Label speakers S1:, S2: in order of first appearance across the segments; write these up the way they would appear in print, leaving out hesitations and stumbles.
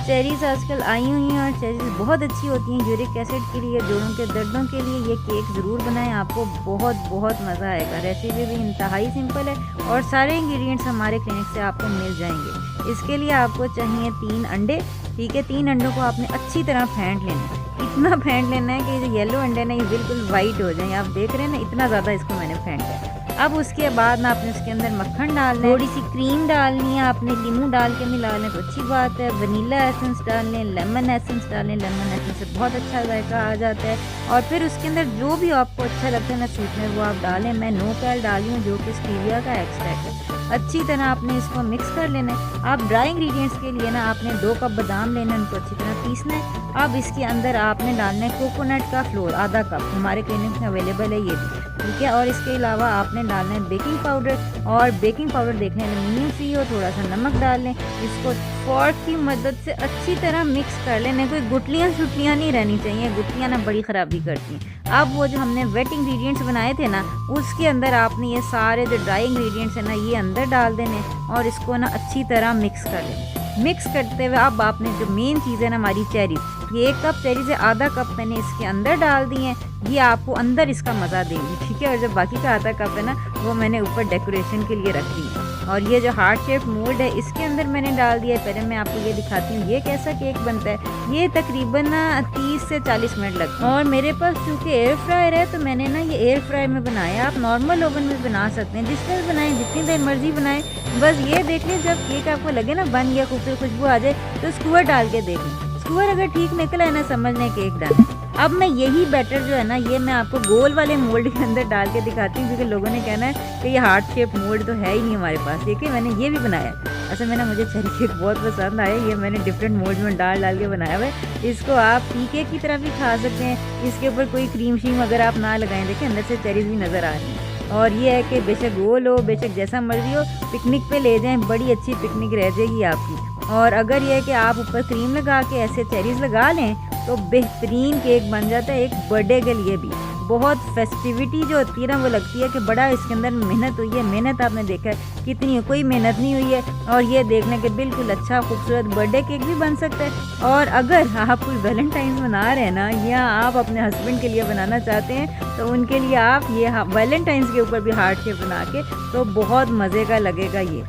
S1: Cherries आजकल आई हुई हैं और चेरीज़ बहुत अच्छी होती हैं यूरिक एसिड के लिए, जोड़ों के दर्दों के लिए। ये केक ज़रूर बनाएं, आपको बहुत बहुत मज़ा आएगा। रेसिपी भी इंतहाई सिंपल है और सारे इंग्रेडिएंट्स हमारे क्लिनिक से आपको मिल जाएंगे। इसके लिए आपको चाहिए 3 अंडे। ठीक है, 3 अंडों को आपने अच्छी तरह फेंट लेना है। इतना फेंट लेना है कि ये येलो अंडे ना ये बिल्कुल वाइट हो जाए। आप देख रहे हैं ना, इतना ज़्यादा इसको मैंने फेंटा है। अब उसके बाद ना आपने उसके अंदर मक्खन डालना है, थोड़ी सी क्रीम डालनी है, आपने नींबू डाल के मिला लें तो अच्छी बात है। वनीला एसेंस डाल लें, लेमन एसेंस डालें, लेमन एसेंस से बहुत अच्छा जायका आ जाता है। और फिर उसके अंदर जो भी आपको अच्छा लगता है ना स्वीटनर वो आप डालें। मैं नो कैल डाली हूँ जो कि स्टीविया का एक्सट्रैक्ट है। अच्छी तरह आपने इसको मिक्स कर लेना है। आप ड्राई इंग्रेडिएंट्स के लिए ना आपने 2 कप बादाम लेना है, उनको अच्छी तरह पीसना है। अब इसके अंदर आपने डालना है कोकोनट का फ्लोर आधा कप, हमारे क्लिनिक में अवेलेबल है ये भी। ठीक है, और इसके अलावा आपने डालना है बेकिंग पाउडर, और बेकिंग पाउडर देखने एल्यूमिनियम फ्री हो। थोड़ा सा नमक डाल लें, इसको फोर्क की मदद से अच्छी तरह मिक्स कर लें। कोई गुटलियाँ शुटलियाँ नहीं रहनी चाहिए, गुटलियाँ ना बड़ी ख़राबी करती हैं। अब वो जो हमने वेट इंग्रेडिएंट्स बनाए थे ना, उसके अंदर आपने ये सारे जो ड्राई इंग्रेडिएंट्स हैं ना ये अंदर डाल देने और इसको ना अच्छी तरह मिक्स कर लें। मिक्स करते हुए अब आपने जो मेन चीज़ है ना हमारी चेरी, ये 1 कप चेरी से आधा कप मैंने इसके अंदर डाल दी है। ये आपको अंदर इसका मज़ा देंगी। ठीक है, और जो बाकी का आधा कप है ना वो मैंने ऊपर डेकोरेशन के लिए रख दी है। और ये जो हार्ट शेप मोल्ड है इसके अंदर मैंने डाल दिया है। पहले मैं आपको ये दिखाती हूँ ये कैसा केक बनता है। ये तकरीबन ना 30 से 40 मिनट लगते हैं। और मेरे पास चूँकि एयर फ्रायर है तो मैंने ना ये एयर फ्रायर में बनाया। आप नॉर्मल ओवन में बना सकते हैं, जिसमें भी बनाएं, जितनी देर मर्जी बनाएं। बस ये देख लें जब केक आपको लगे ना बन गया, खूबसूरत खुशबू आ जाए तो स्क्वायर डाल के देख लें। स्क्वायर अगर ठीक निकला है ना समझ लें केक डन है। अब मैं यही बैटर जो है ना ये मैं आपको गोल वाले मोल्ड के अंदर डाल के दिखाती हूँ, क्योंकि लोगों ने कहना है कि ये हार्ट शेप मोल्ड तो है ही नहीं हमारे पास। देखिए मैंने ये भी बनाया। असल में ना मुझे चेरी केक बहुत पसंद आया, ये मैंने डिफरेंट मोल्ड में डाल के बनाया हुआ है। इसको आप टी केक की तरह भी खा सकते हैं। इसके ऊपर कोई क्रीम शीम अगर आप ना लगाएं, देखिए अंदर से चेरीज भी नज़र आ रही है। और ये है कि बेशक गोल हो बेशक जैसा मर्जी हो, पिकनिक पे ले जाएं, बड़ी अच्छी पिकनिक रह जाएगी आपकी। और अगर ये है कि आप ऊपर क्रीम लगा के ऐसे चेरीज लगा लें तो बेहतरीन केक बन जाता है। एक बर्थडे के लिए भी बहुत फेस्टिविटी जो होती है ना वो लगती है कि बड़ा इसके अंदर मेहनत हुई है। मेहनत आपने देखा है कितनी है, कोई मेहनत नहीं हुई है। और ये देखने के बिल्कुल अच्छा खूबसूरत बर्थडे केक भी बन सकता है। और अगर आप कोई वैलेंटाइंस मना रहे हैं ना, या आप अपने हस्बैंड के लिए बनाना चाहते हैं तो उनके लिए आप ये वैलेंटाइंस के ऊपर भी हार्ट शेप बना के तो बहुत मज़े का लगेगा। ये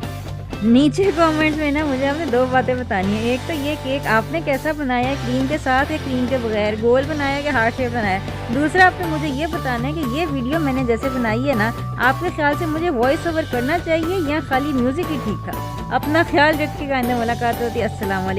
S1: नीचे कमेंट्स में ना मुझे आपने 2 बातें बतानी है। एक तो ये केक आपने कैसा बनाया है, क्रीम के साथ या क्रीम के बगैर, गोल बनाया कि हार्ट शेप बनाया। दूसरा आपने मुझे ये बताना है कि ये वीडियो मैंने जैसे बनाई है ना, आपके ख्याल से मुझे वॉइस ओवर करना चाहिए या खाली म्यूज़िक ही ठीक था। अपना ख्याल रखिएगा, आइंदा मुलाकात होती है। अस्सलाम वालेकुम।